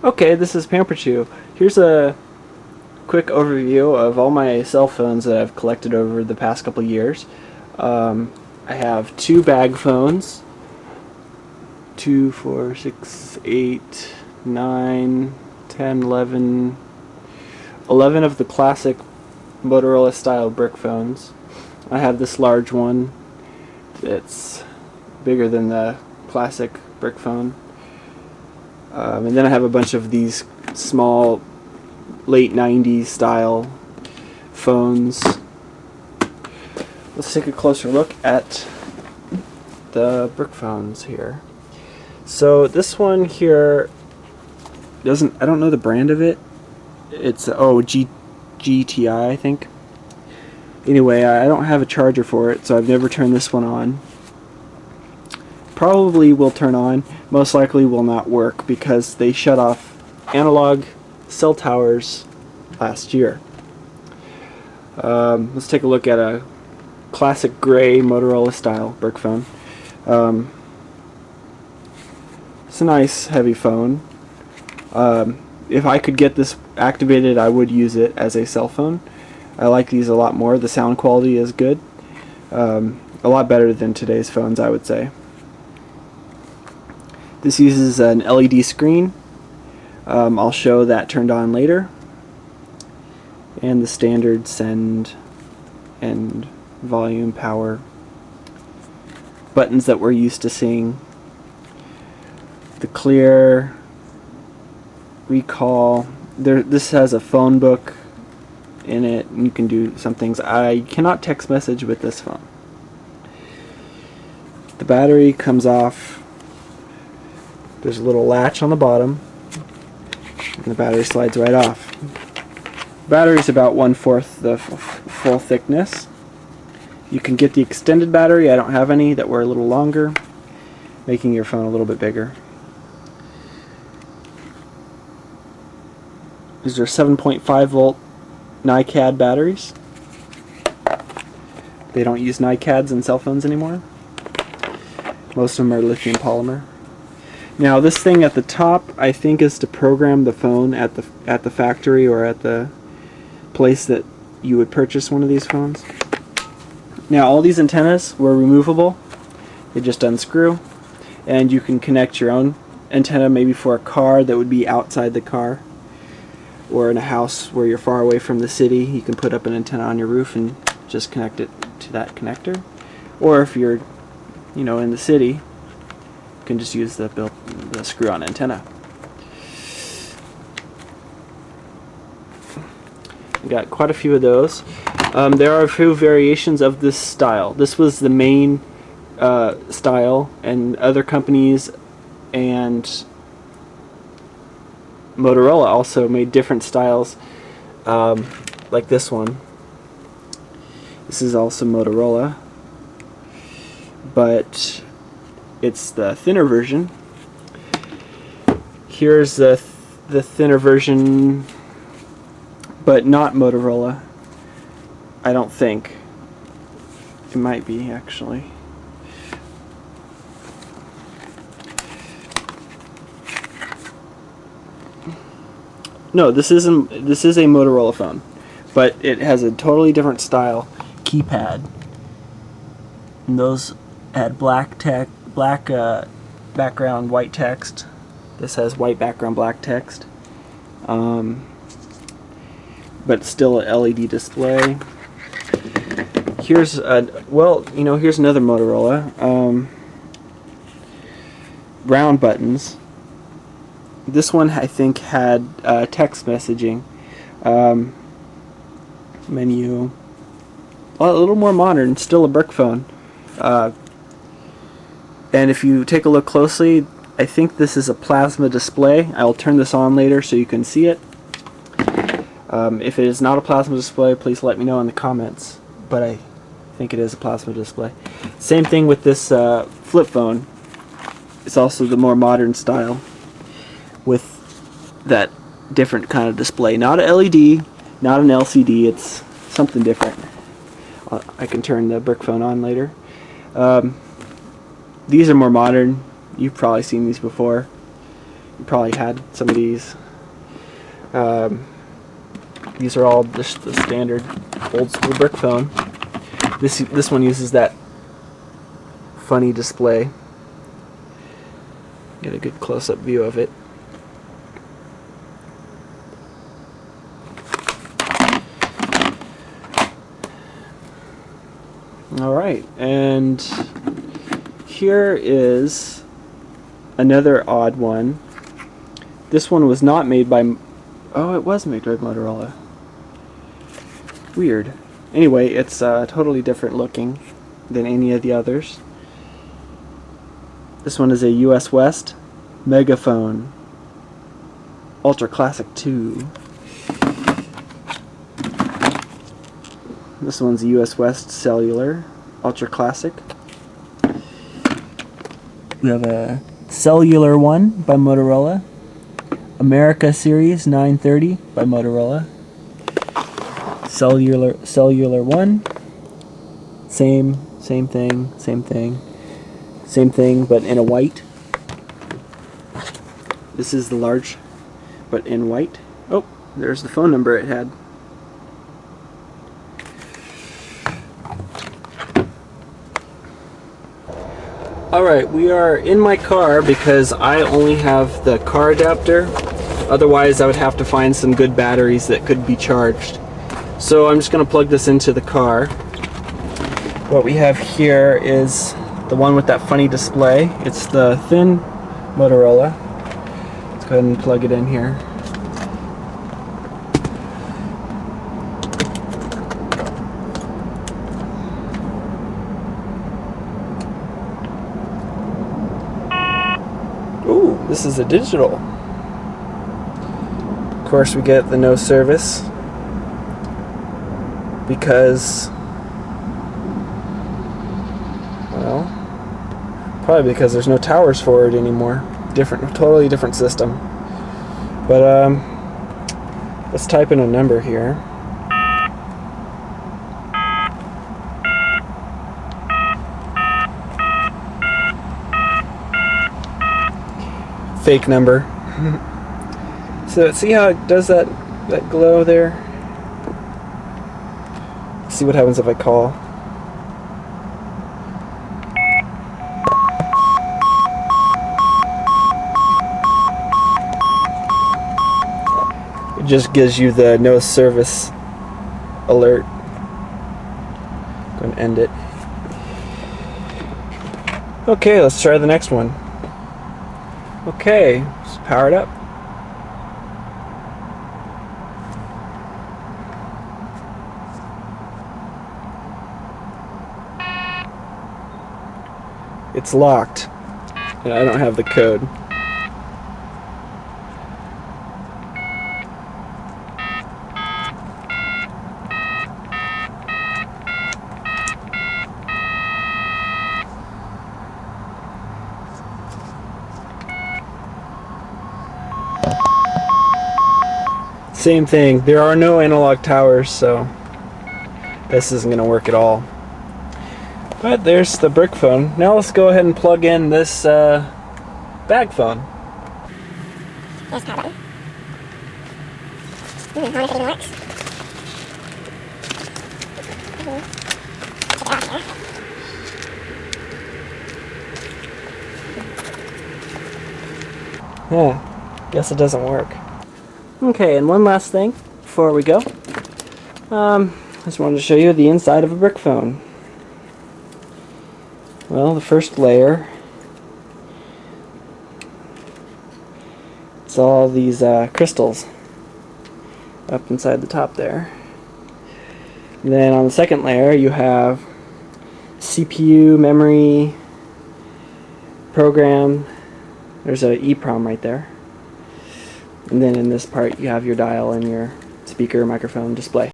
Okay, this is Pamper Chew. Here's a quick overview of all my cell phones that I've collected over the past couple years. I have two bag phones, 2, 4, 6, 8, 9, 10, 11, 11 of the classic Motorola style brick phones. I have this large one that's bigger than the classic brick phone. And then I have a bunch of these small late 90s style phones. Let's take a closer look at the brick phones here. So this one here I don't know the brand of it. It's GTI, I think. Anyway, I don't have a charger for it, so I've never turned this one on. Probably will turn on, most likely will not work because they shut off analog cell towers last year. Let's take a look at a classic gray Motorola style brick phone. It's a nice heavy phone. If I could get this activated, I would use it as a cell phone. I like these a lot more. The sound quality is good. A lot better than today's phones, I would say. This uses an LED screen. I'll show that turned on later. And the standard send and volume, power buttons that we're used to seeing. The clear, recall. This has a phone book in it, and you can do some things. I cannot text message with this phone. The battery comes off. There's a little latch on the bottom, and the battery slides right off. The battery is about 1/4 the full thickness. You can get the extended battery. I don't have any that were a little longer, making your phone a little bit bigger. These are 7.5 volt NiCad batteries. They don't use NiCads in cell phones anymore. Most of them are lithium polymer. Now this thing at the top, I think, is to program the phone at the factory or at the place that you would purchase one of these phones. Now all these antennas were removable. They just unscrew, and you can connect your own antenna, maybe for a car that would be outside the car, or in a house where you're far away from the city. You can put up an antenna on your roof and just connect it to that connector. Or if you're, in the city, you can just use the screw-on antenna. We got quite a few of those. There are a few variations of this style. This was the main style, and other companies and Motorola also made different styles, like this one. This is also Motorola, but it's the thinner version. Here's the thinner version, but not Motorola. I don't think. It might be, actually. No, this is a Motorola phone, but it has a totally different style keypad. And those had black background, white text. This has white background, black text, but still a LED display. Here's here's another Motorola. Round buttons. This one, I think, had text messaging. Menu. A little more modern, still a brick phone. And if you take a look closely, I think this is a plasma display. I will turn this on later so you can see it. If it is not a plasma display, please let me know in the comments. But I think it is a plasma display. Same thing with this flip phone. It's also the more modern style, with that different kind of display. Not a LED, not an LCD, it's something different. I can turn the brick phone on later. These are more modern. You've probably seen these before. You probably had some of these. These are all just the standard old school brick phone. This one uses that funny display. Get a good close-up view of it. Alright, and here is another odd one. This one was not made by... Oh, it was made by Motorola. Weird. Anyway, it's totally different looking than any of the others. This one is a US West Megaphone Ultra Classic 2. This one's a US West Cellular Ultra Classic. We have a Cellular one by Motorola. America Series 930 by Motorola. Cellular one. Same thing, but in a white. This is the large, but in white. Oh, there's the phone number it had. Alright, we are in my car because I only have the car adapter. Otherwise, I would have to find some good batteries that could be charged. So I'm just going to plug this into the car. What we have here is the one with that funny display. It's the thin Motorola. Let's go ahead and plug it in here. Ooh, this is a digital. Of course, we get the no service because, well, probably because there's no towers for it anymore. Totally different system. But let's type in a number here. Fake number. So see how it does that glow there? Let's see what happens if I call. It just gives you the no service alert. Go and end it. Okay, let's try the next one. Okay, let's power it up. It's locked, and I don't have the code. Same thing. There are no analog towers, so this isn't going to work at all. But there's the brick phone. Now let's go ahead and plug in this bag phone. There's the power button. I wonder if it even works. Check it out here. Yeah, guess it doesn't work. Okay, and one last thing before we go. I just wanted to show you the inside of a brick phone. Well, the first layer, it's all these crystals up inside the top there. And then on the second layer you have CPU, memory, program. There's a EEPROM right there. And then in this part you have your dial and your speaker, microphone, display.